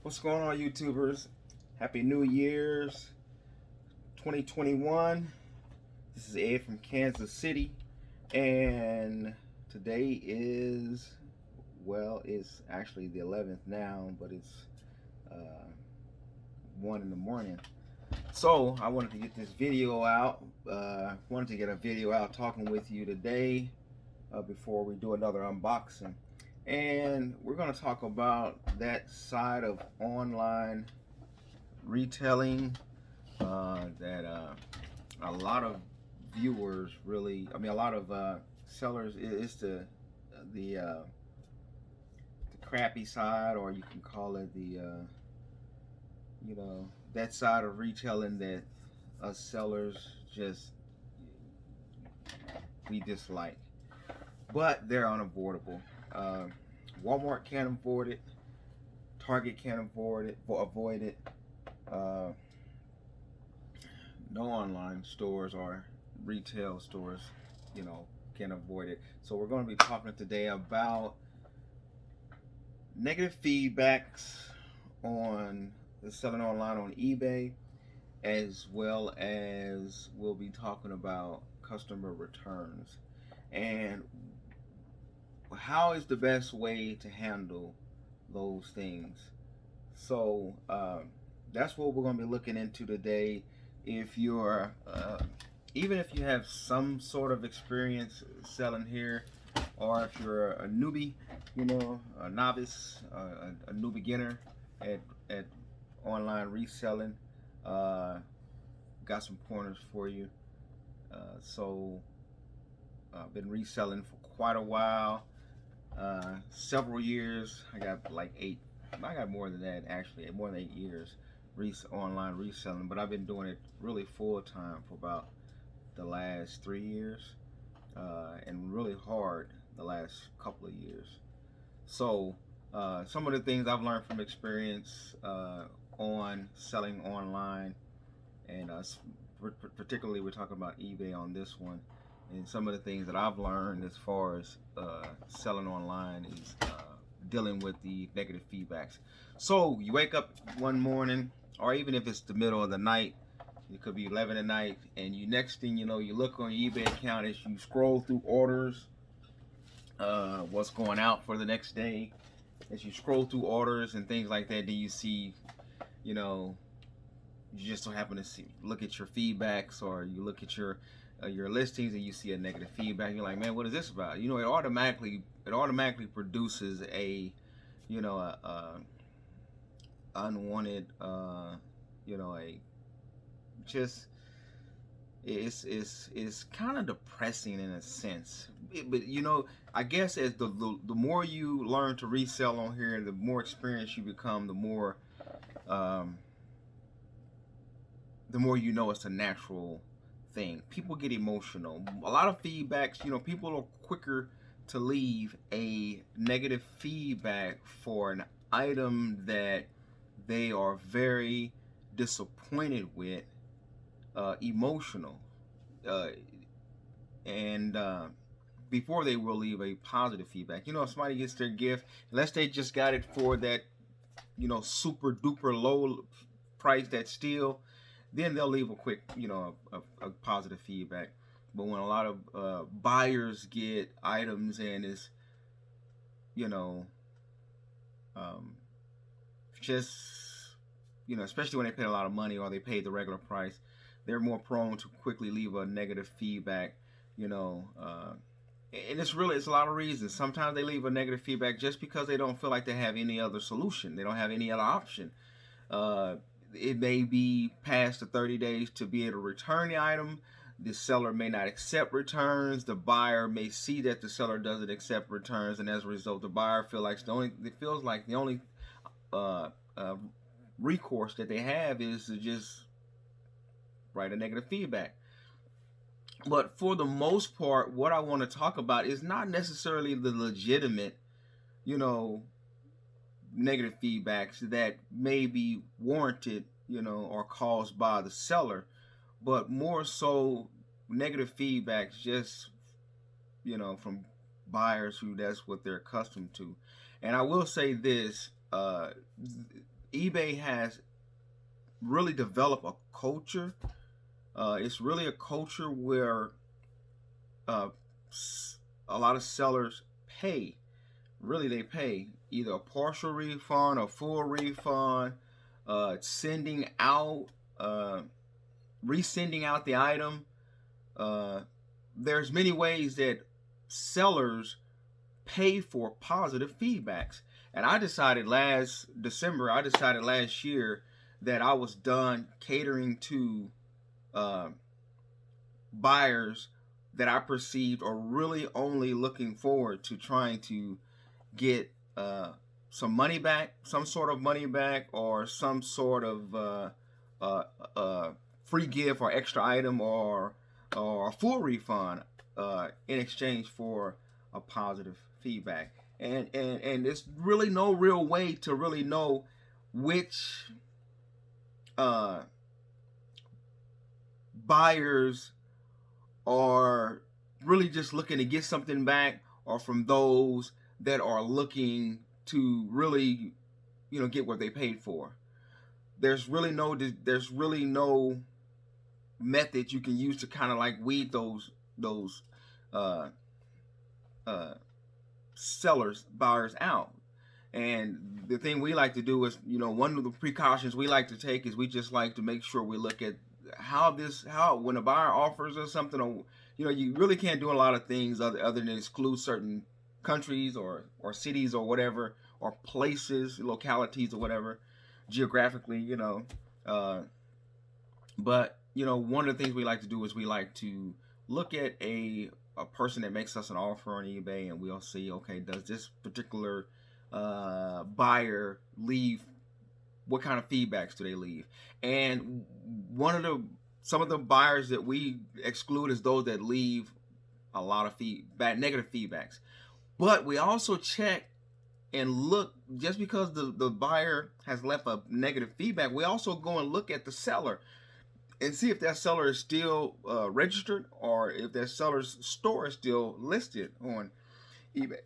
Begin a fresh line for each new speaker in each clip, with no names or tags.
What's going on, YouTubers? Happy New Year's 2021. This is Ed from Kansas City, and today is, it's actually the 11th now, but it's uh, 1 in the morning. So, I wanted to get this video out. Wanted to get a video out talking with you today before we do another unboxing. And we're going to talk about that side of online retailing that a lot of viewers really, a lot of sellers, it's the crappy side, or you can call it the that side of retailing that us sellers just we dislike, but they're unavoidable. uh, Walmart can't avoid it, Target can't avoid it. uh, no online stores or retail stores, can avoid it. So we're going to be talking today about negative feedbacks on selling online on eBay, as well as we'll be talking about customer returns and how is the best way to handle those things. So that's what we're going to be looking into today. If you're even if you have some sort of experience selling here, or if you're a newbie, a novice, a new beginner at online reselling, got some pointers for you. So I've been reselling for quite a while, several years. I got like I got more than that, actually, more than 8 years online reselling, but I've been doing it really full time for about the last 3 years, and really hard the last couple of years. So some of the things I've learned from experience on selling online, and particularly we're talking about eBay on this one, and some of the things that I've learned as far as selling online is dealing with the negative feedbacks. So you wake up one morning, or even if it's the middle of the night, it could be 11 at night, and you next thing you know, you look on your eBay account as you scroll through orders, what's going out for the next day. As you scroll through orders and things like that, then you see, you just don't happen to look at your feedbacks, or you look at your listings and you see a negative feedback. You're like, man, what is this about? It automatically produces a unwanted, a just it's kind of depressing in a sense. But I guess as the more you learn to resell on here, the more experience you become, the more it's a natural thing. People get emotional. A lot of feedbacks, people are quicker to leave a negative feedback for an item that they are very disappointed with, emotional, and before they will leave a positive feedback. If somebody gets their gift, unless they just got it for that, super duper low price, that steal, then they'll leave a quick, a positive feedback. But when a lot of buyers get items and it's, just, especially when they pay a lot of money or they pay the regular price, they're more prone to quickly leave a negative feedback, and it's a lot of reasons. Sometimes they leave a negative feedback just because they don't feel like they have any other solution. They don't have any other option. It may be past the 30 days to be able to return the item. The seller may not accept returns. The buyer may see that the seller doesn't accept returns, and as a result, the buyer feels like the only recourse that they have is to just write a negative feedback. But for the most part, what I want to talk about is not necessarily the legitimate, negative feedbacks that may be warranted, or caused by the seller, but more so negative feedbacks just, from buyers who that's what they're accustomed to. And I will say this, eBay has really developed a culture. It's really a culture where uh, a lot of sellers pay. Really, they pay either a partial refund or full refund, sending out, resending out the item. There's many ways that sellers pay for positive feedbacks. And I decided last year that I was done catering to buyers that I perceived are really only looking forward to trying to get some money back, some sort of money back, or some sort of free gift or extra item or a full refund in exchange for a positive feedback. And there's really no real way to really know which buyers are really just looking to get something back, or from those that are looking to really, get what they paid for. There's really no method you can use to kind of like weed those buyers out. And the thing we like to do is, one of the precautions we like to take is we just like to make sure we look at how when a buyer offers us something, or you really can't do a lot of things other than exclude certain countries or cities or whatever, or places, localities or whatever, geographically, but one of the things we like to do is we like to look at a person that makes us an offer on eBay, and we'll see, okay, does this particular buyer leave, what kind of feedbacks do they leave? And some of the buyers that we exclude is those that leave a lot of negative feedbacks. But we also check and look, just because the buyer has left a negative feedback, we also go and look at the seller and see if that seller is still registered, or if that seller's store is still listed on eBay.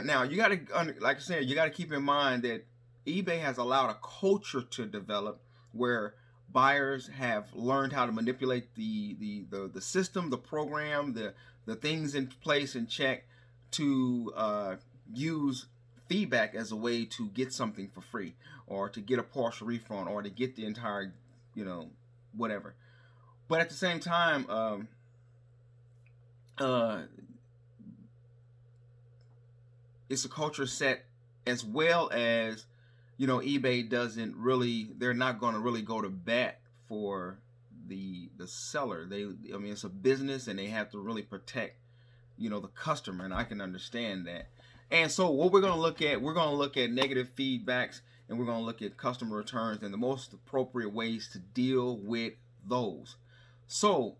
Now, you got to, like I said, you got to keep in mind that eBay has allowed a culture to develop where buyers have learned how to manipulate the system, the program, the things in place and check to use feedback as a way to get something for free, or to get a partial refund, or to get the entire, whatever. But at the same time, it's a culture set, as well as, eBay doesn't really, they're not going to really go to bat for the seller. It's a business, and they have to really protect, the customer, and I can understand that. And so what we're going to look at negative feedbacks, and we're going to look at customer returns and the most appropriate ways to deal with those. So,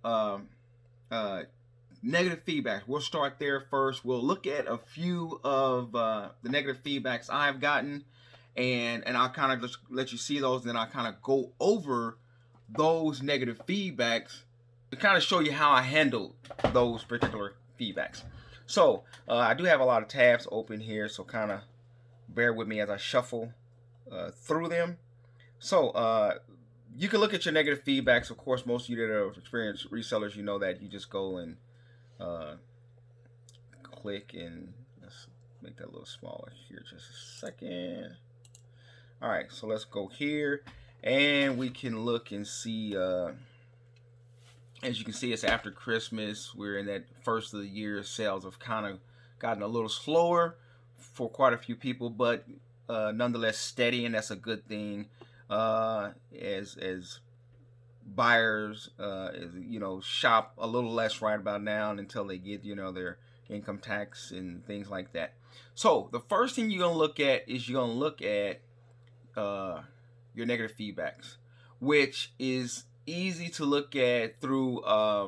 negative feedback, we'll start there first. We'll look at a few of the negative feedbacks I've gotten, and I'll kind of just let you see those, and then I'll kind of go over those negative feedbacks to kind of show you how I handled those particular feedbacks. So, I do have a lot of tabs open here, so kind of bear with me as I shuffle through them. So, you can look at your negative feedbacks. Of course, most of you that are experienced resellers, you know that you just go and click, and let's make that a little smaller here just a second. All right, so let's go here, and we can look and see, as you can see, it's after Christmas. We're in that first of the year. Sales have kind of gotten a little slower for quite a few people, but nonetheless steady, and that's a good thing. As buyers, shop a little less right about now until they get, their income tax and things like that. So the first thing you're gonna look at is your negative feedbacks, which is easy to look at through. I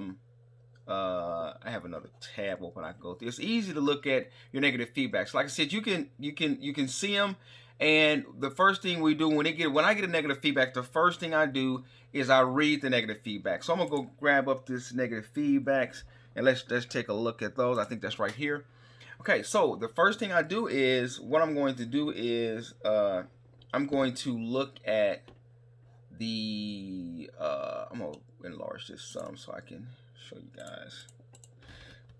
have another tab open I can go through. It's easy to look at your negative feedbacks. Like I said, you can see them. And the first thing we do when I get a negative feedback, the first thing I do is I read the negative feedback. So I'm gonna go grab up this negative feedbacks, and let's take a look at those. I think that's right here. Okay, so the first thing I do is, what I'm going to do is I'm going to look at the, I'm going to enlarge this some so I can show you guys.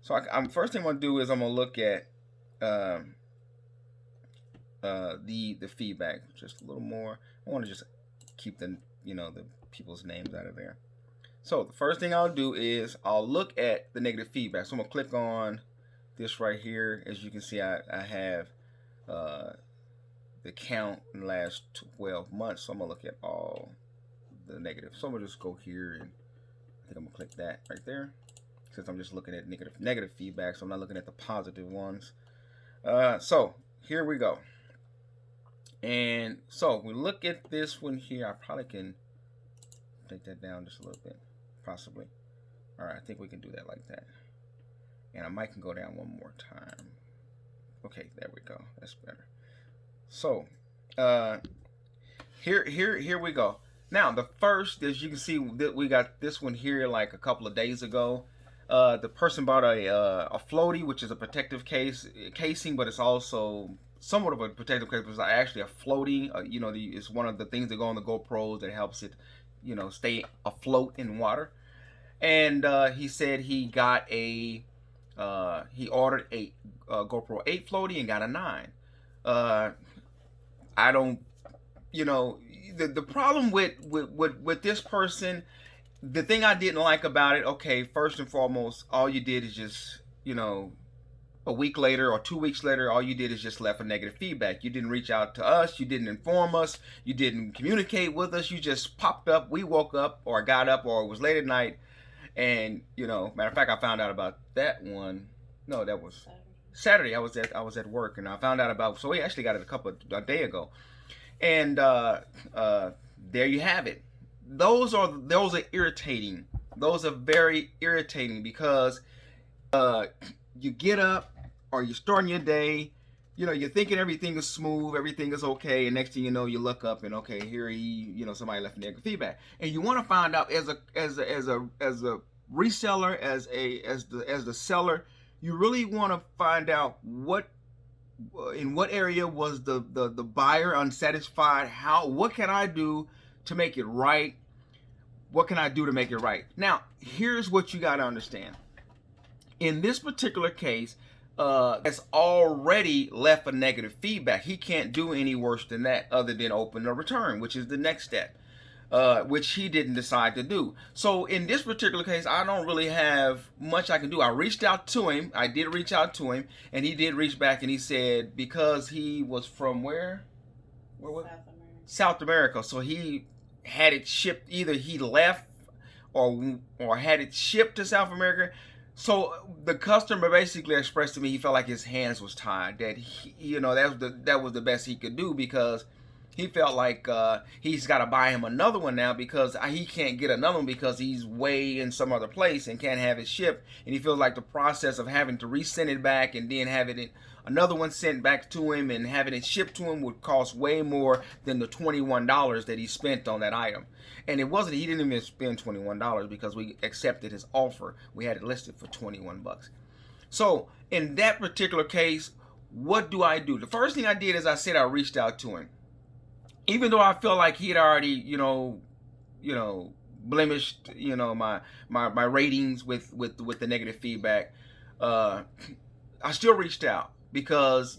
So I'm first thing I'm going to do is I'm going to look at the feedback just a little more. I want to just keep the the people's names out of there. So the first thing I'll do is I'll look at the negative feedback. So I'm gonna click on this right here. As you can see, I have the count in the last 12 months. So I'm gonna look at all the negatives. So I'm gonna just go here, and I think I'm gonna click that right there, since I'm just looking at negative feedback. So I'm not looking at the positive ones. So here we go. And so we look at this one here. I probably can take that down just a little bit, possibly. All right, I think we can do that like that. And I might can go down one more time. Okay, there we go. That's better. So here we go. Now the first, as you can see, that we got this one here like a couple of days ago. The person bought a floaty, which is a protective casing, but it's also somewhat of a protective case. It's actually a floaty. It's one of the things that go on the GoPros that helps it, stay afloat in water. And he said he got he ordered a GoPro 8 floaty and got a 9. I don't, the problem with this person, the thing I didn't like about it, okay, first and foremost, all you did is just, a week later or 2 weeks later, all you did is just left a negative feedback. You didn't reach out to us. You didn't inform us. You didn't communicate with us. You just popped up. We woke up or got up or it was late at night. And, matter of fact, I found out about that one. No, that was Saturday. I was at work and I found out about, so we actually got it a day ago. And there you have it. Those are irritating. Those are very irritating because you get up or you're starting your day, you're thinking everything is smooth, everything is okay, and next thing you know, you look up and okay, here somebody left negative feedback, and you want to find out as a reseller, as the seller, you really want to find out in what area was the buyer unsatisfied. What can I do to make it right? What can I do to make it right? Now, here's what you got to understand. In this particular case, has already left a negative feedback. He can't do any worse than that other than open a return, which is the next step, which he didn't decide to do. So in this particular case, I don't really have much I can do. I reached out to him. I did reach out to him, and he did reach back, and he said because he was from where? Where was South America. So he had it shipped. Either he left or had it shipped to South America. So the customer basically expressed to me he felt like his hands was tied. That that was the best he could do because he felt like he's got to buy him another one now because he can't get another one because he's way in some other place and can't have it shipped. And he feels like the process of having to resend it back and then having another one sent back to him and having it shipped to him would cost way more than the $21 that he spent on that item. And he didn't even spend $21 because we accepted his offer. We had it listed for $21. So in that particular case, what do I do? The first thing I did is I reached out to him. Even though I feel like he had already, blemished, my ratings with the negative feedback, I still reached out because,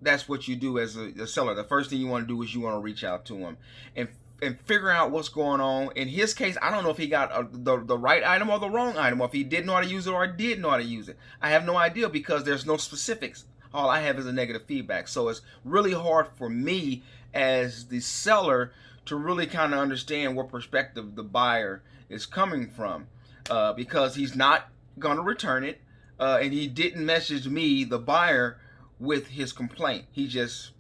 that's what you do as a seller. The first thing you want to do is you want to reach out to him and figure out what's going on. In his case, I don't know if he got the right item or the wrong item, or if he didn't know how to use it or did know how to use it. I have no idea because there's no specifics. All I have is a negative feedback. So it's really hard for me as the seller to really kind of understand what perspective the buyer is coming from because he's not going to return it and he didn't message me, the buyer, with his complaint. He just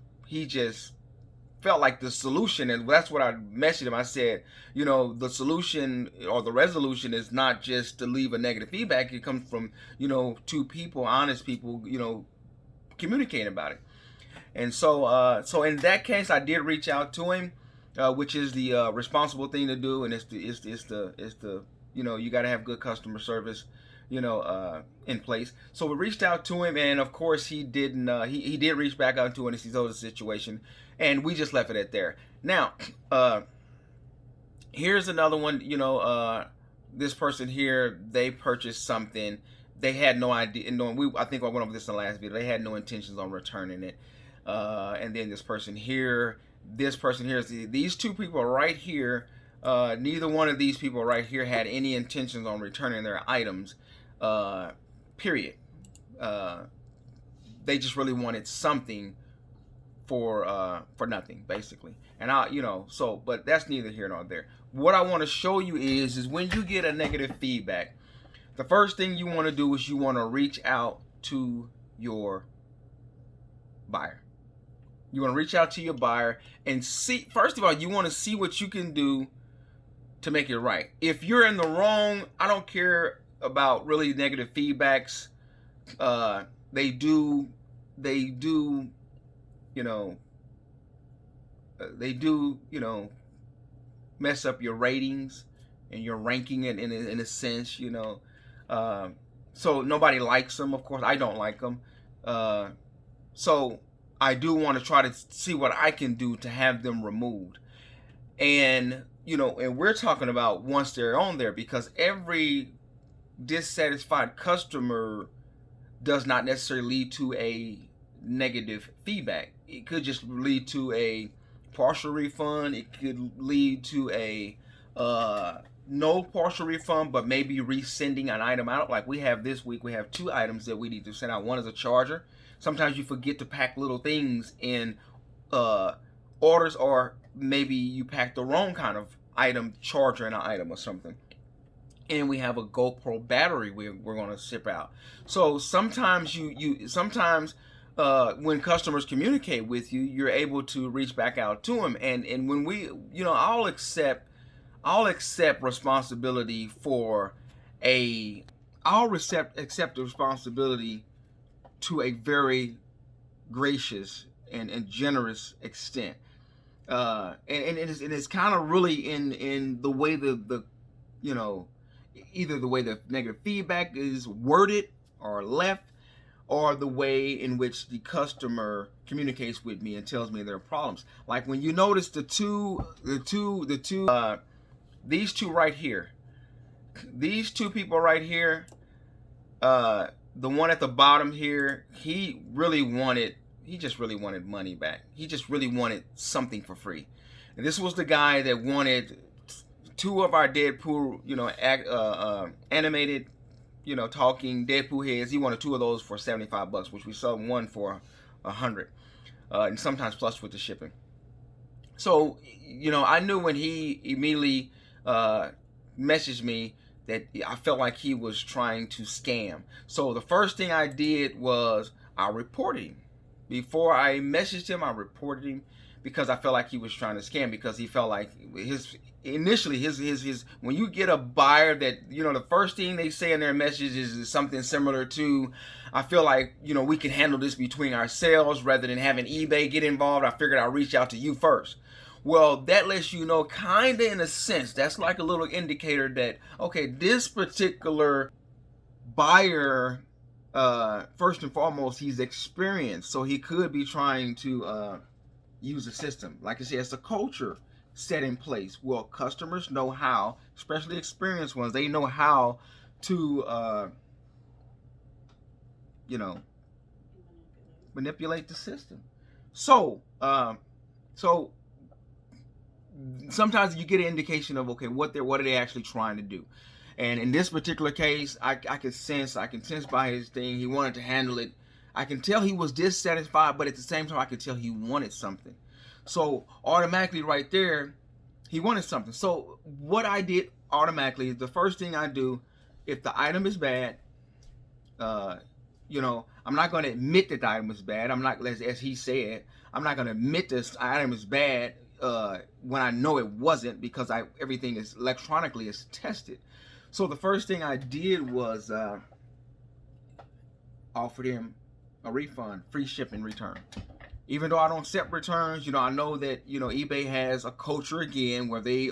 felt like the solution, and that's what I messaged him. I said, the solution or the resolution is not just to leave a negative feedback. It comes from, two people, honest people, communicating about it. And so in that case, I did reach out to him, which is the responsible thing to do, and it's the you got to have good customer service, in place. So we reached out to him, and of course he didn't. He did reach back out to him and he told the situation, And we just left it at there. Now, here's another one. This person here, they purchased something. They had no idea. I think I went over this in the last video. They had no intentions on returning it. And then this person here, these two people right here. Neither one of these people right here had any intentions on returning their items. Period. They just really wanted something for nothing, basically. And but that's neither here nor there. What I want to show you is when you get a negative feedback, the first thing you want to do is you want to reach out to your buyer. You want to reach out to your buyer and see, first of all, you want to see what you can do to make it right. If you're in the wrong, I don't care about really negative feedbacks. They do mess up your ratings and your ranking in a sense, so nobody likes them. Of course, I don't like them. So I do want to try to see what I can do to have them removed. And and we're talking about once they're on there, because every dissatisfied customer does not necessarily lead to a negative feedback. It could just lead to a partial refund. It could lead to a no partial refund, but maybe resending an item out. Like we have this week, we have 2 items that we need to send out. One is a charger. Sometimes you forget to pack little things in orders, or maybe you pack the wrong kind of item, charger in an item or something. And we have a GoPro battery we're going to ship out. So sometimes sometimes when customers communicate with you, you're able to reach back out to them. And when we, I'll accept responsibility for accept the responsibility to a very gracious and generous extent. And it's kind of really in the way either the way the negative feedback is worded or left, or the way in which the customer communicates with me and tells me their problems. Like when you notice these two right here, these 2 people right here, the one at the bottom here, he just really wanted money back. He just really wanted something for free. And this was the guy that wanted 2 of our Deadpool, animated, talking Deadpool heads. He wanted 2 of those for $75, which we sold one for $100, and sometimes plus with the shipping. So, I knew when he immediately messaged me that I felt like he was trying to scam. So the first thing I did was I reported him. Before I messaged him, I reported him, because I felt like he was trying to scam, because he felt like his when you get a buyer that, the first thing they say in their message is something similar to, I feel like, we can handle this between ourselves rather than having eBay get involved. I figured I'd reach out to you first. Well, that lets you know, kind of in a sense, that's like a little indicator that, okay, this particular buyer, first and foremost, he's experienced, so he could be trying to use the system. Like I said, it's a culture set in place. Well, customers know how, especially experienced ones, they know how to, manipulate the system. So sometimes you get an indication of, okay, what are they actually trying to do. And in this particular case, I can sense by his thing, he wanted to handle it. I can tell he was dissatisfied, but at the same time, I could tell he wanted something. So automatically right there, he wanted something. So what I did automatically, the first thing I do, if the item is bad, I'm not going to admit that the item is bad. I'm not, as he said, I'm not going to admit this item is bad when I know it wasn't, because everything is electronically is tested. So the first thing I did was offered him a refund, free shipping, return. Even though I don't accept returns, I know that, eBay has a culture again where they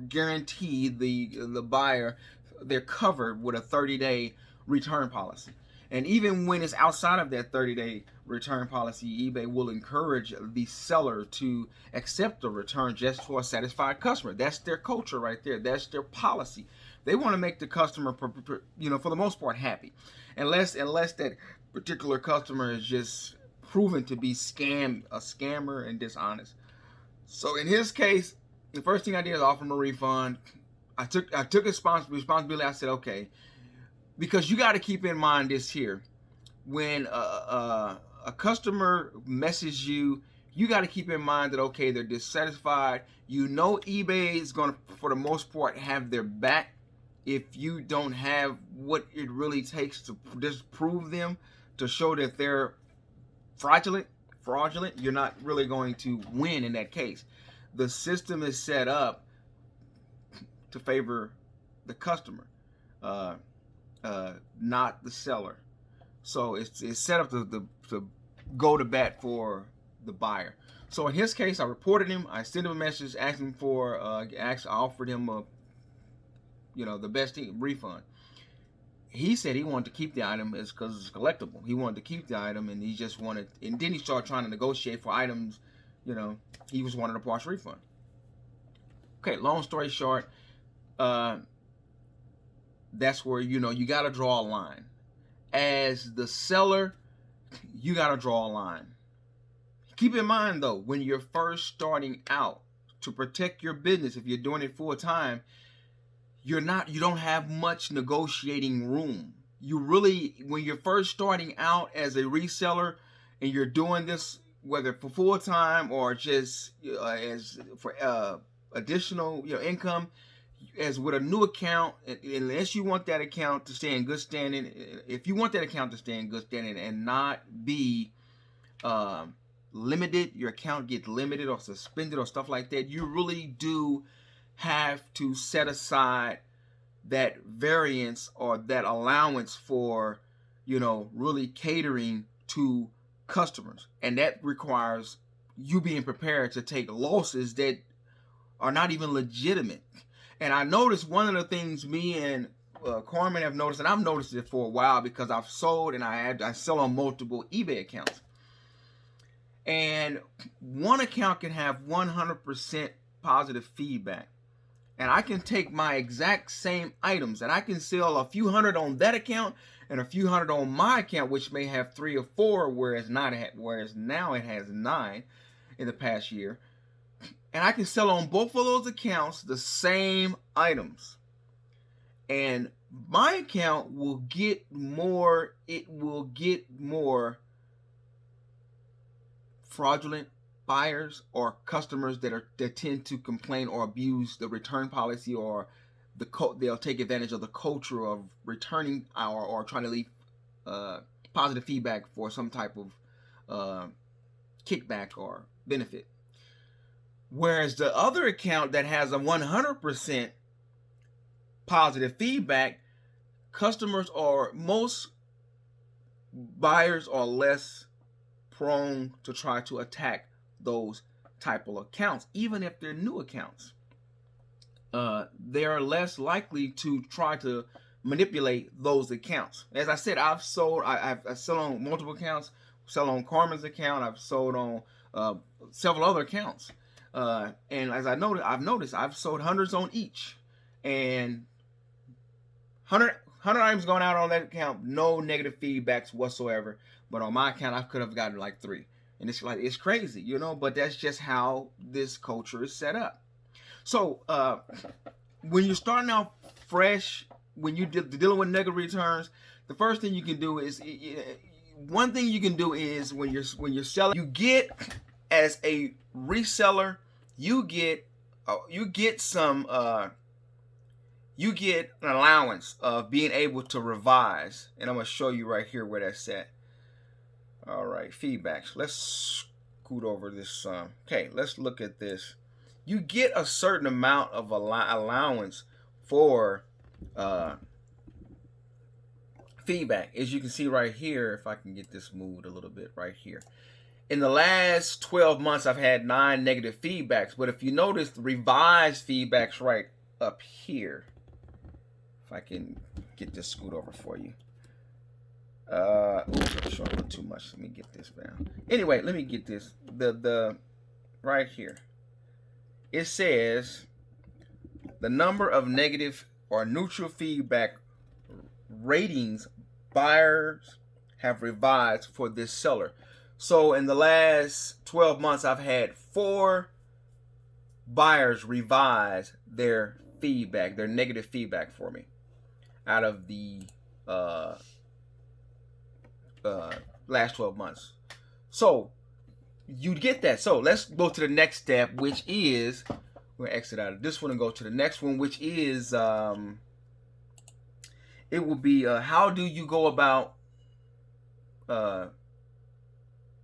guarantee the buyer they're covered with a 30-day return policy. And even when it's outside of that 30-day return policy, eBay will encourage the seller to accept the return just for a satisfied customer. That's their culture right there. That's their policy. They want to make the customer, for the most part, happy, unless that particular customer is just proven to be a scammer and dishonest. So in his case, the first thing I did is offer him a refund. I took responsibility. I said, okay, because you got to keep in mind this here. When a customer messages you, you got to keep in mind that, okay, they're dissatisfied. You know eBay is going to, for the most part, have their back if you don't have what it really takes to disprove them, to show that they're fraudulent. You're not really going to win in that case. The system is set up to favor the customer, not the seller. So it's set up to go to bat for the buyer. So in his case, I reported him. I sent him a message asking for, I offered him the best refund. He said he wanted to keep the item because it's collectible. He wanted to keep the item, and he just wanted. And then he started trying to negotiate for items. He was wanting a partial refund. Okay, long story short, that's where you got to draw a line. As the seller, you got to draw a line. Keep in mind though, when you're first starting out, to protect your business, if you're doing it full time, you don't have much negotiating room. When you're first starting out as a reseller and you're doing this, whether for full time or just as for additional income, as with a new account, unless you want that account to stay in good standing, if you want that account to stay in good standing and not be limited, your account gets limited or suspended or stuff like that, you really do have to set aside that variance or that allowance for, really catering to customers. And that requires you being prepared to take losses that are not even legitimate. And I noticed one of the things me and Carmen have noticed, and I've noticed it for a while because I've sold and I sell on multiple eBay accounts. And one account can have 100% positive feedback. And I can take my exact same items and I can sell a few hundred on that account and a few hundred on my account, which may have 3 or 4, whereas now it has 9 in the past year. And I can sell on both of those accounts the same items. And my account will get more fraudulent buyers or customers that tend to complain or abuse the return policy, or they'll take advantage of the culture of returning or trying to leave positive feedback for some type of kickback or benefit. Whereas the other account that has a 100% positive feedback, most buyers are less prone to try to attack those type of accounts, even if they're new accounts. They are less likely to try to manipulate those accounts. As I said, I sell on multiple accounts, sell on Carmen's account, I've sold on several other accounts. And as I've noticed I've sold hundreds on each, and 100 items going out on that account, no negative feedbacks whatsoever. But on my account, I could have gotten like 3. And it's crazy, but that's just how this culture is set up. So when you're starting out fresh, when you're dealing with negative returns, the first thing you can do is, when you're selling, you get, as a reseller, you get an allowance of being able to revise, and I'm going to show you right here where that's at. All right, feedbacks. Let's scoot over this. Okay, let's look at this. You get a certain amount of allowance for feedback, as you can see right here. If I can get this moved a little bit right here. In the last 12 months, I've had 9 negative feedbacks. But if you notice, the revised feedbacks right up here. If I can get this scoot over for you. I'm showing a little too much. Let me get this down. Anyway, let me get this. The right here. It says the number of negative or neutral feedback ratings buyers have revised for this seller. So in the last 12 months, I've had 4 buyers revise their feedback, their negative feedback for me out of the last 12 months. So you get that. So let's go to the next step, which is, we're going to exit out of this one and go to the next one, which is it will be how do you go about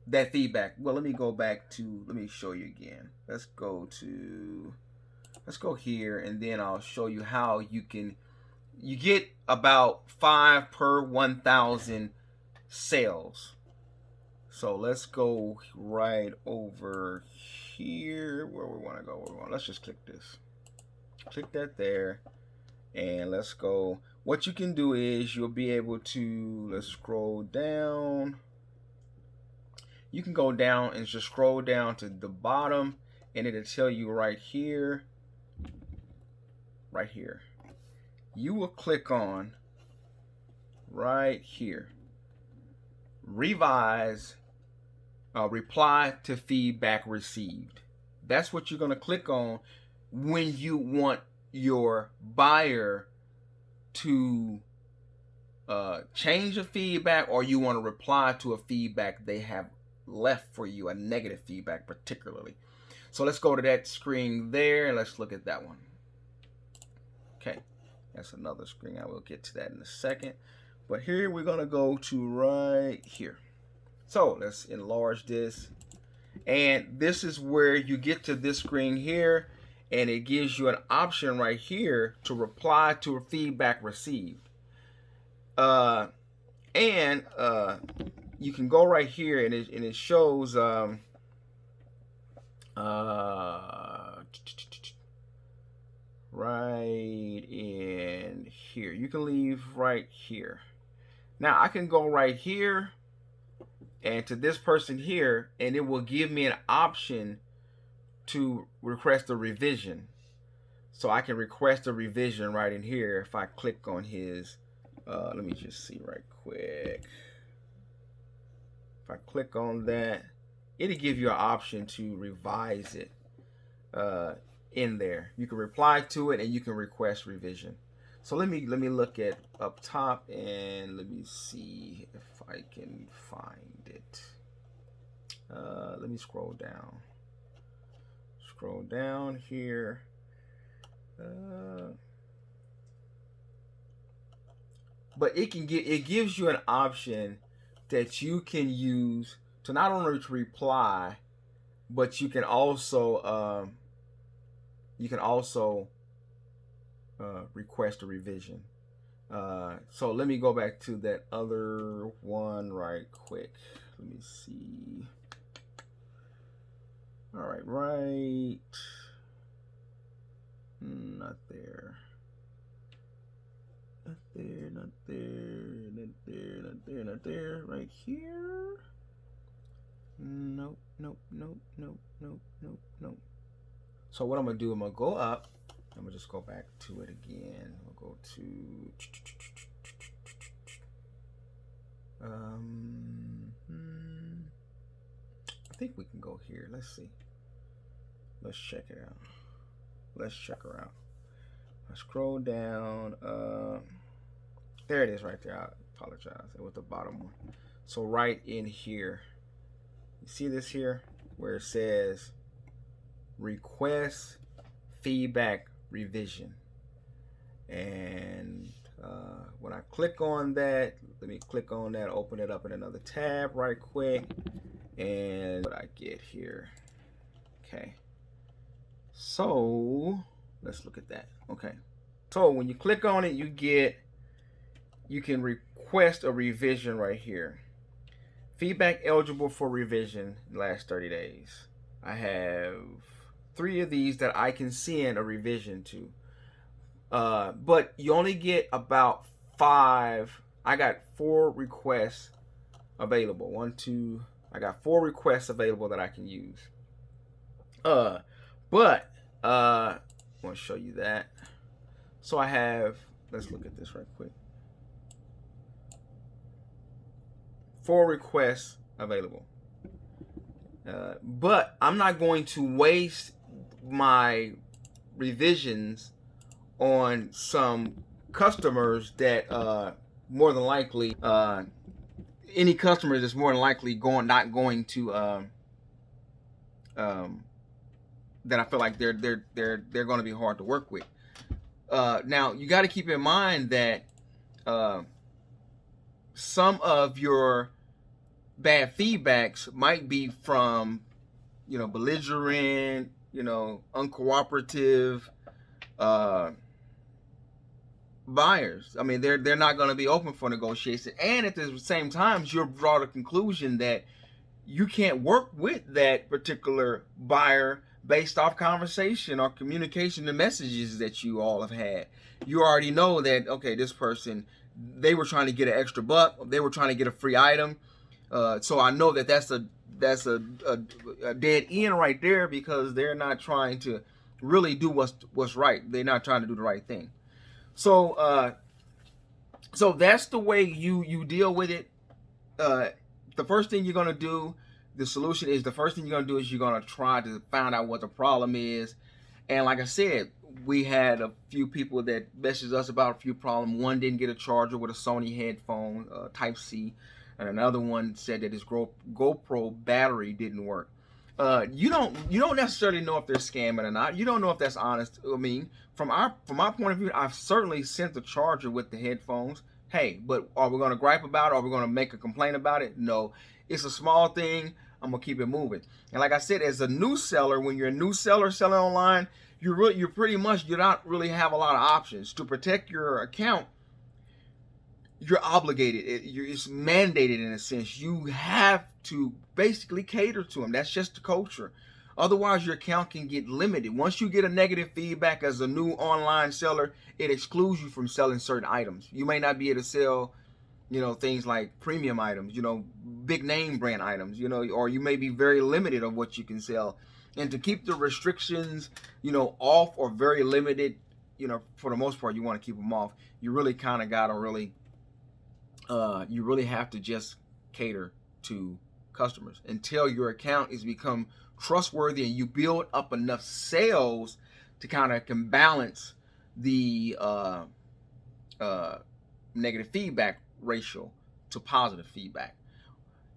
that feedback. Well, let me go back to, let me show you again. Let's go here, and then I'll show you how you get about 5 per 1,000 sales. So let's go right over here where we want to go. Let's just click this. Click that there, and let's go. What you can do is you'll be able to, let's scroll down. You can go down and just scroll down to the bottom, and it'll tell you right here. You will click on right here, revise, reply to feedback received. That's what you're going to click on when you want your buyer to change a feedback, or you want to reply to a feedback they have left for you, a negative feedback particularly. So let's go to that screen there, and let's look at that one. Okay, that's another screen. I will get to that in a second. But here we're going to go to right here. So let's enlarge this. And this is where you get to this screen here, and it gives you an option right here to reply to a feedback received. You can go right here, and it shows right in here. You can leave right here. Now I can go right here and to this person here, and it will give me an option to request a revision. So I can request a revision right in here if I click on his, let me just see right quick. If I click on that, it'll give you an option to revise it in there. You can reply to it, and you can request revision. So let me look at up top, and let me see if I can find it. Let me scroll down. Scroll down here. But it gives you an option that you can use to not only to reply, but you can also request a revision. So let me go back to that other one right quick. Let me see. All right, not there. Not there. Right here. Nope. So what I'm gonna do, I'm gonna go up. I'm gonna just go back to it again. We'll go to I think we can go here. Let's see. Let's check it out. Let's check her out. I scroll down. There it is right there. I apologize. It was the bottom one. So right in here, you see this here where it says request feedback revision. And when I click on that, let me click on that, open it up in another tab right quick, and what I get here. Okay. So let's look at that. Okay. So when you click on it, you can request a revision right here. Feedback eligible for revision last 30 days. I have 3 of these that I can send a revision to. But you only get about 5 I got 4 requests available. I got 4 requests available that I can use. But I want to show you that. So I have, let's look at this right quick. 4 requests available. But I'm not going to waste my revisions on some customers that more than likely any customers is more than likely not going to that I feel like they're going to be hard to work with. Now you got to keep in mind that some of your bad feedbacks might be from, belligerent, uncooperative buyers. I mean, they're not going to be open for negotiation, and at the same time, you'll draw the conclusion that you can't work with that particular buyer based off conversation or communication and messages that you all have had. You already know that, okay, this person, they were trying to get an extra buck, they were trying to get a free item. So I know that that's a dead end right there, because they're not trying to really do what's right. They're not trying to do the right thing. So so that's the way you deal with it. The first thing you're gonna do, the solution is, the first thing you're gonna do is you're gonna try to find out what the problem is. And like I said, we had a few people that messaged us about a few problems. One didn't get a charger with a Sony headphone, Type C. And another one said that his GoPro battery didn't work. You don't necessarily know if they're scamming or not. You don't know if that's honest. I mean, from my point of view, I've certainly sent the charger with the headphones. Hey, but are we going to gripe about it? Are we going to make a complaint about it? No. It's a small thing. I'm going to keep it moving. And like I said, as a new seller, when you're a new seller selling online, you don't really have a lot of options. To protect your account, you're obligated. It's mandated in a sense. You have to basically cater to them. That's just the culture. Otherwise, your account can get limited. Once you get a negative feedback as a new online seller, it excludes you from selling certain items. You may not be able to sell, things like premium items, big name brand items, or you may be very limited on what you can sell. And to keep the restrictions, off or very limited, for the most part, you want to keep them off. You really kind of got to you really have to just cater to customers until your account is become trustworthy and you build up enough sales to kind of can balance the negative feedback ratio to positive feedback.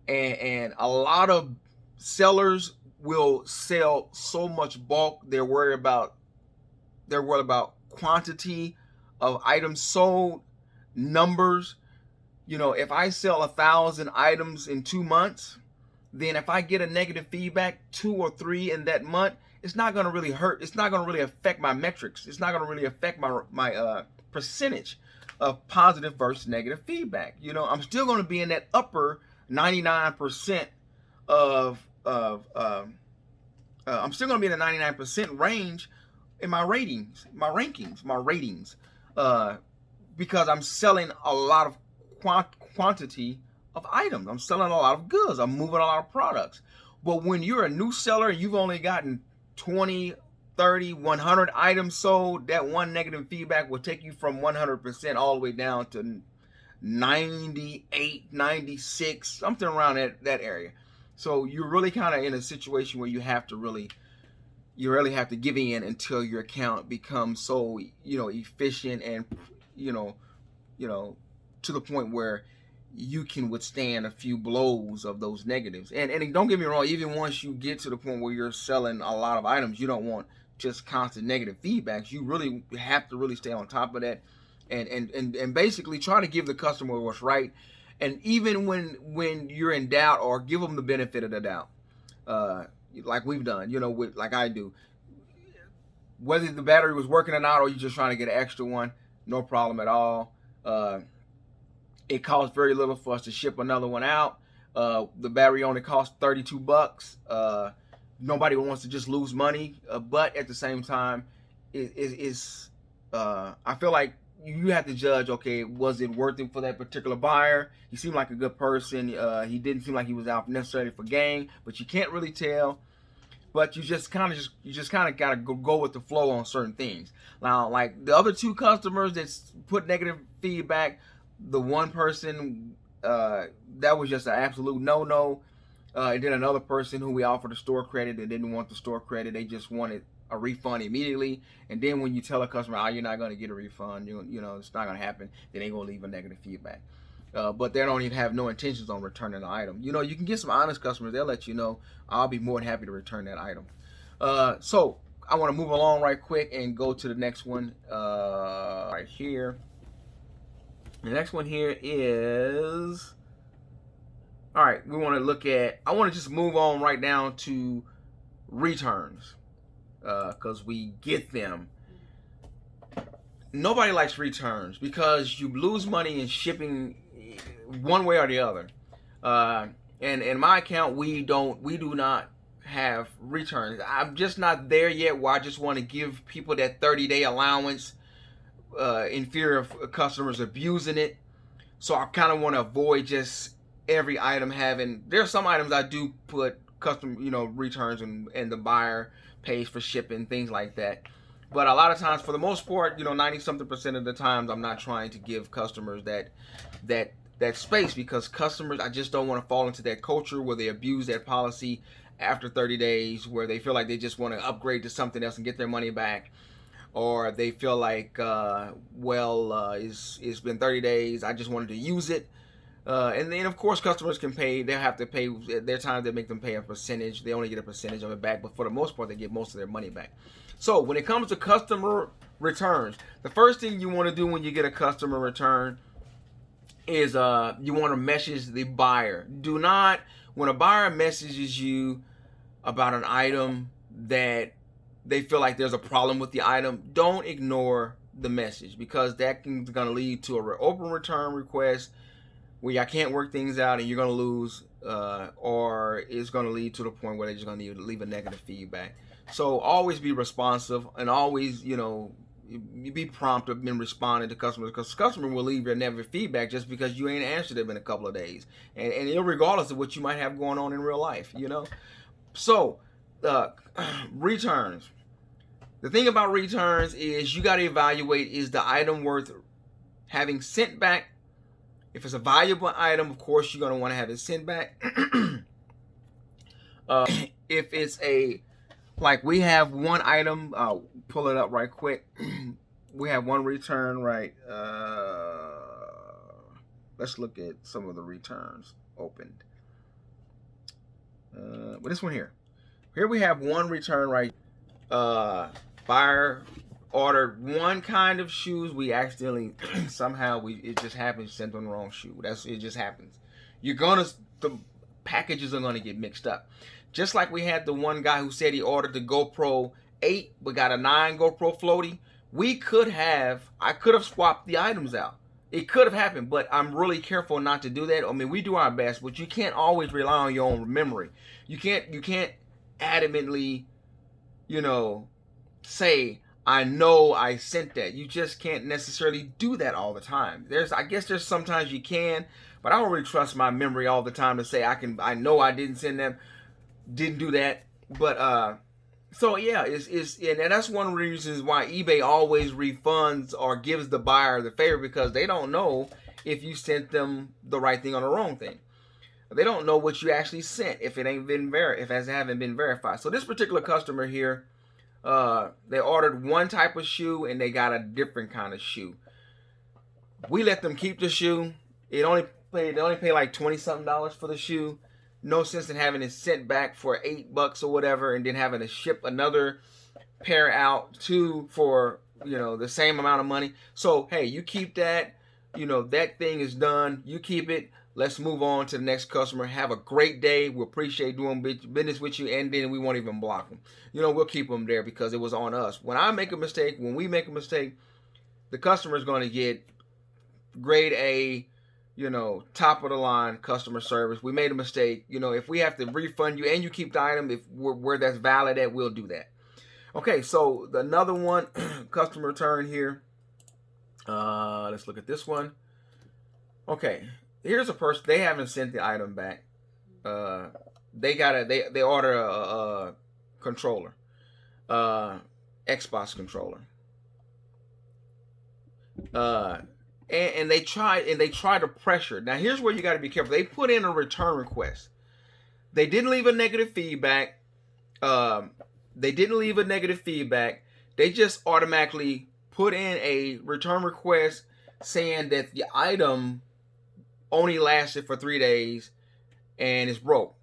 And a lot of sellers will sell so much bulk, they're worried about quantity of items sold, numbers. If I sell 1,000 items in 2 months, then if I get a negative feedback 2 or 3 in that month, it's not going to really hurt. It's not going to really affect my metrics. It's not going to really affect my percentage of positive versus negative feedback. I'm still going to be in that upper 99% I'm still going to be in the 99% range in my rankings, because I'm selling a lot of quantity of items. I'm selling a lot of goods. I'm moving a lot of products. But when you're a new seller and you've only gotten 20, 30, 100 items sold, that one negative feedback will take you from 100% all the way down to 98, 96, something around that area. So you're really kind of in a situation where you really have to give in until your account becomes so, efficient and, to the point where you can withstand a few blows of those negatives. And don't get me wrong, even once you get to the point where you're selling a lot of items, you don't want just constant negative feedbacks. You really have to really stay on top of that and basically try to give the customer what's right. And even when you're in doubt, or give them the benefit of the doubt, like we've done, like I do. Whether the battery was working or not, or you're just trying to get an extra one, no problem at all. It costs very little for us to ship another one out. The battery only costs $32. Nobody wants to just lose money, but at the same time, I feel like you have to judge, okay, was it worth it for that particular buyer? He seemed like a good person. He didn't seem like he was out necessarily for gain, but you can't really tell. But you just kind of gotta go with the flow on certain things. Now, like the other two customers that put negative feedback, the one person that was just an absolute no. And then another person who we offered a store credit, they didn't want the store credit. They just wanted a refund immediately. And then when you tell a customer, oh, you're not going to get a refund, you know, it's not going to happen, then they're going to leave a negative feedback. But they don't even have no intentions on returning the item. You know, you can get some honest customers. They'll let you know, I'll be more than happy to return that item. So I want to move along right quick and go to the next one right here. The next one here is... All right, we want to look at, I want to just move on right down to returns because we get them. Nobody likes returns because you lose money in shipping one way or the other. And in my account, we do not have returns. I'm just not there yet where I just want to give people that 30-day allowance in fear of customers abusing it. So I kind of want to avoid just every item having, there's some items I do put custom, you know, returns and the buyer pays for shipping, things like that. But a lot of times, for the most part, you know, 90-something% of the times, I'm not trying to give customers that space, because customers, I just don't want to fall into that culture where they abuse that policy after 30 days, where they feel like they just want to upgrade to something else and get their money back. Or they feel like, it's been 30 days, I just wanted to use it. And then, of course, customers can pay. They'll have to pay. There are times they make them pay a percentage. They only get a percentage of it back, but for the most part, they get most of their money back. So when it comes to customer returns, the first thing you want to do when you get a customer return is you want to message the buyer. Do not, when a buyer messages you about an item that they feel like there's a problem with the item, don't ignore the message, because that is going to lead to an open return request where y'all can't work things out and you're going to lose, or it's going to lead to the point where they're just going to leave a negative feedback. So always be responsive and always, you know, be prompt in responding to customers, because customer will leave their negative feedback just because you ain't answered them in a couple of days, and regardless of what you might have going on in real life, you know. So returns. The thing about returns is you got to evaluate, is the item worth having sent back? If it's a valuable item, of course, you're going to want to have it sent back. If it's like we have one item, I'll pull it up right quick. We have one return, right? Let's look at some of the returns opened. But this one here. Here we have one return, right? Buyer ordered one kind of shoes. We accidentally somehow it just happens, sent on the wrong shoe. It just happens. The packages are gonna get mixed up. Just like we had the one guy who said he ordered the GoPro 8 but got a 9 GoPro floaty. I could have swapped the items out. It could have happened, but I'm really careful not to do that. I mean, we do our best, but you can't always rely on your own memory. You can't adamantly, you know, say, I know I sent that. You just can't necessarily do that all the time. I guess there's sometimes you can, but I don't really trust my memory all the time to say I know I didn't send them, didn't do that. But so yeah, and that's one of the reasons why eBay always refunds or gives the buyer the favor, because they don't know if you sent them the right thing or the wrong thing. They don't know what you actually sent if it haven't been verified. So this particular customer here, they ordered one type of shoe and they got a different kind of shoe. We let them keep the shoe. They only pay like $20-something for the shoe. No sense in having it sent back for $8 or whatever, and then having to ship another pair out for, you know, the same amount of money. So hey, you keep that. You know, that thing is done. You keep it. Let's move on to the next customer. Have a great day. We appreciate doing business with you, and then we won't even block them. You know, we'll keep them there because it was on us. When we make a mistake, the customer is going to get grade A, you know, top of the line customer service. We made a mistake. You know, if we have to refund you and you keep the item, if where that's valid at, we'll do that. Okay, so another one, customer return here. Let's look at this one. Okay, here's a person. They haven't sent the item back. They order a controller, Xbox controller. And they try to pressure. Now here's where you got to be careful. They put in a return request. They didn't leave a negative feedback. They just automatically put in a return request saying that the item only lasted for 3 days and it's broke.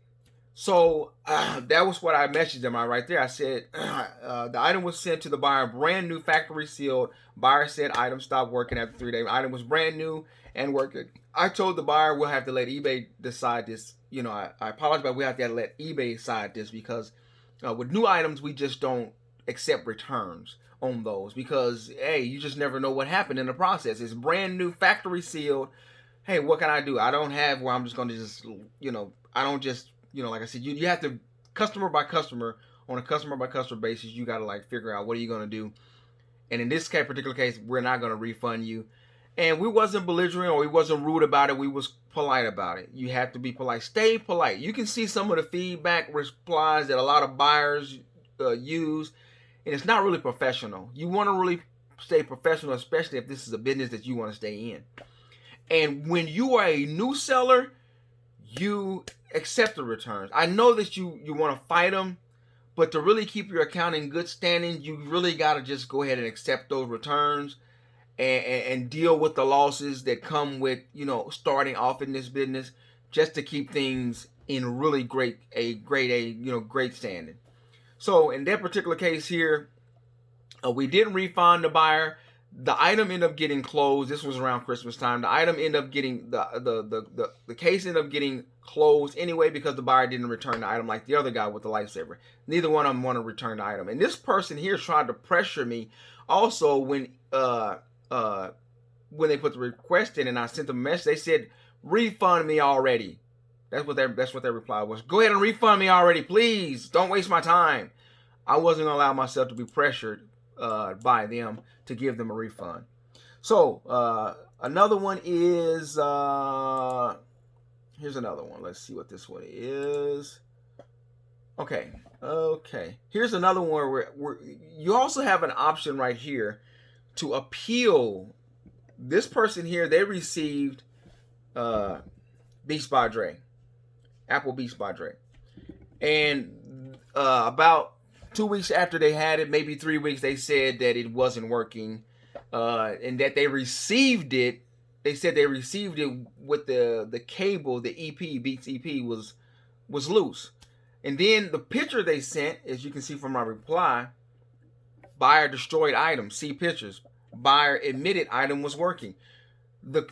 So that was what I messaged them right there. I said the item was sent to the buyer, brand new, factory sealed. Buyer said item stopped working after 3 days. Item was brand new and working. I told the buyer we'll have to let eBay decide this. I apologize, but we have to let eBay decide this because with new items we just don't accept returns on those because hey, you just never know what happened in the process. It's brand new, factory sealed. Hey, what can I do? I don't have where I'm just going to just I don't just like I said, you have to customer by customer on a customer by customer basis. You got to figure out what are you going to do. And in this particular case, we're not going to refund you. And we wasn't belligerent or we wasn't rude about it. We was polite about it. You have to be polite. Stay polite. You can see some of the feedback replies that a lot of buyers use, and it's not really professional. You want to really stay professional, especially if this is a business that you want to stay in. And when you are a new seller, you accept the returns. I know that you want to fight them, but to really keep your account in good standing, you really got to just go ahead and accept those returns and deal with the losses that come with starting off in this business, just to keep things in really great standing. So in that particular case here, we didn't refund the buyer. The item ended up getting closed. This was around Christmas time. The item ended up getting the case ended up getting closed anyway because the buyer didn't return the item like the other guy with the lifesaver. Neither one of them want to return the item. And this person here tried to pressure me also when they put the request in and I sent them a message. They said, refund me already. That's what their reply was. Go ahead and refund me already, please. Don't waste my time. I wasn't gonna allow myself to be pressured by them to give them a refund. So another one is here's another one. Let's see what this one is. Okay. Here's another one where you also have an option right here to appeal. This person here, they received Beats by Dre, Apple Beats by Dre, and about 2 weeks after they had it, maybe 3 weeks, they said that it wasn't working, and that they received it. They said they received it with the cable, the EP, Beats EP was loose. And then the picture they sent, as you can see from my reply, buyer destroyed item, see pictures. Buyer admitted item was working. The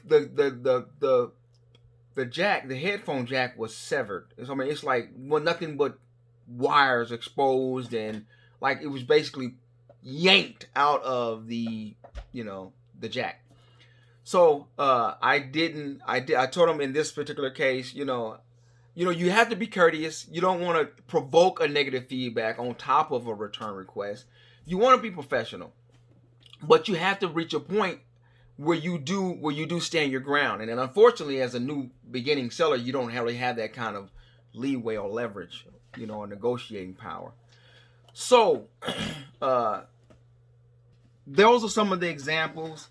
jack, the headphone jack was severed. I mean, it's like nothing but wires exposed, and like it was basically yanked out of the jack. So I told him in this particular case, you have to be courteous. You don't want to provoke a negative feedback on top of a return request. You want to be professional, but you have to reach a point where you do stand your ground. And then unfortunately, as a new beginning seller, you don't really have that kind of leeway or leverage, or negotiating power. So those are some of the examples.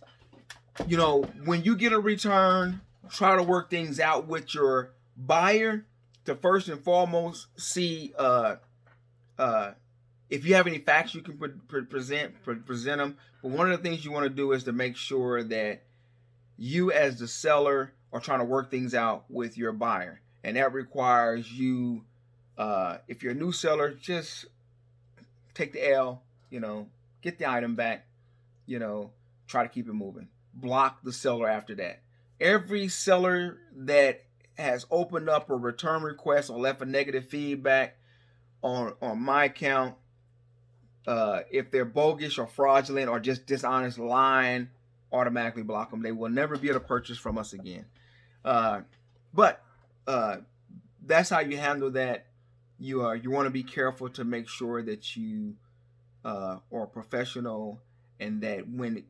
When you get a return, try to work things out with your buyer to first and foremost see if you have any facts you can present them. But one of the things you want to do is to make sure that you as the seller are trying to work things out with your buyer. And that requires you, if you're a new seller, just take the L, get the item back, try to keep it moving. Block the seller after that. Every seller that has opened up a return request or left a negative feedback on my account, if they're bogus or fraudulent or just dishonest, lying, automatically block them. They will never be able to purchase from us again. But that's how you handle that. You want to be careful to make sure that you are professional and that when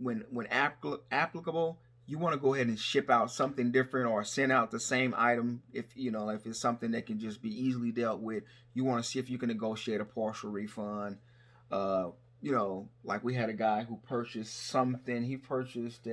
applicable, you want to go ahead and ship out something different or send out the same item. If if it's something that can just be easily dealt with, you want to see if you can negotiate a partial refund. uh like we had a guy who purchased something. He purchased